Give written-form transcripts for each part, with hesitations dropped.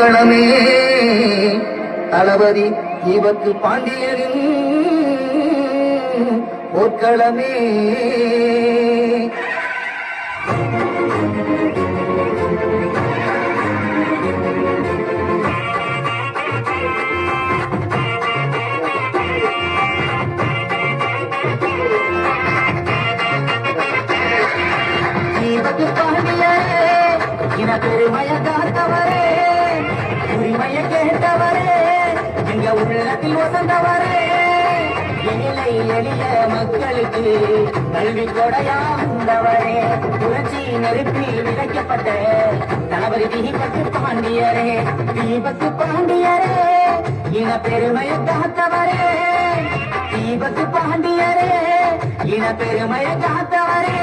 போர்க்களமே தளபதி தீபத்து பாண்டியனின் போர்க்களமே. தீபத்து பாண்டியரே இன பெருமைய காத்தவரே, உரிமைய கேட்டவரே, எங்க உள்ளத்தில் வசந்தவரே, ஏழை எளிய மக்களுக்கு கல்வி கொடையா வந்தவரே, புரட்சி நெருப்பில் விதைக்கப்பட்ட தளபதி தீபத்து பாண்டியரே, தீபத்து பாண்டியரே இன பெருமைய காத்தவரே, தீபத்து பாண்டியரே இன பெருமைய காத்தவரே.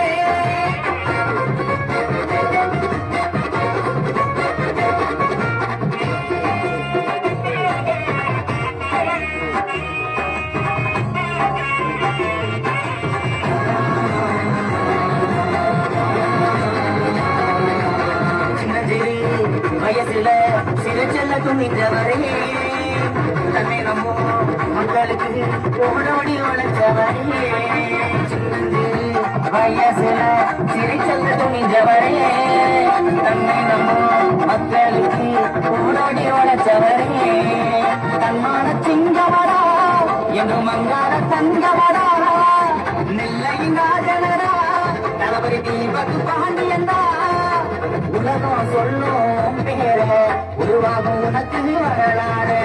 வயசுல சிறு செல்ல துணிந்தவரே, தன்னை நம்போ மக்களுக்கு ஓடோடி உழைச்சவரே, சின்னந்து வயசுல சிறு செல்ல துணிந்தவரே, தன்னை நம்போ மக்களுக்கு ஓடோடி உழைச்சவரே, தன்மான சிங்கமடா என்னும் அங்கார தங்கமடா, நெல்லையின் ராஜனடா தளபதி தீபத்து பாண்டியன்டா, உலகம் சொல்லும் பேர உருவாகும் உனக்கு வரலாறு,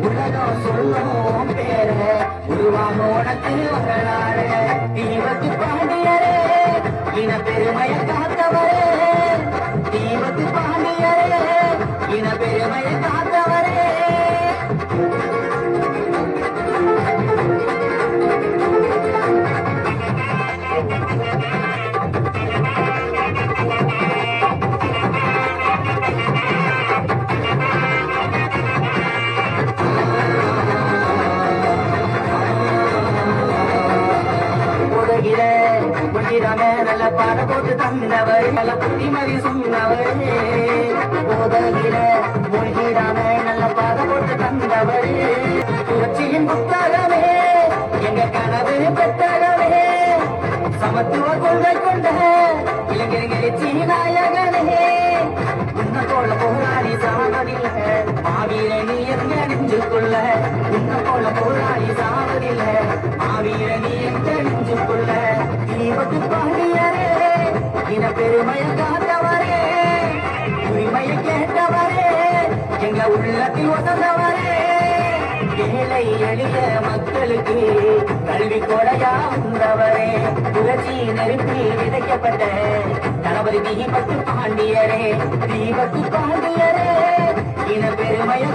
உலகம் சொல்லும் பேர உருவாகும் உனக்கு வரலாறு, தீபத்து பாண்டியரே இன பெருமைய காத்தவரே, தீபத்து பாண்டியரே இன பெருமைய காத்தவரே. நல்ல பாட போட்டு தந்தவர், நல்ல புத்திமதி சொன்னவர், போதகில மூழ்கிடாம நல்ல பாட போட்டு தந்தவர், புரட்சியின் புத்தகமே எங்க கனவு பெற்றகமே, சமத்துவ கொள்கை கொண்ட இளைஞர்களுக்கு நாயகனே, உன்ன போல போராடி சாவதில்ல மாவீரணி எங்க நெஞ்சுக்குள்ள, உன்ன போல போராடி சாவதில்ல மாவீரணி எங்க நெஞ்சுக்குள்ள, தீபத்து பாண்டியரே இன பெருமைய காத்தவரே, உரிமைய கேட்டவரே, எங்க உள்ளத்தில் வசந்தவரே, ஏழை எளிய மக்களுக்கு கல்வி கொடையா வந்தவரே, புரட்சி நெருப்பில் விதைக்கப்பட்ட தளபதி தீபத்து பாண்டியரே, தீபத்து பாண்டியரே இன பெருமைய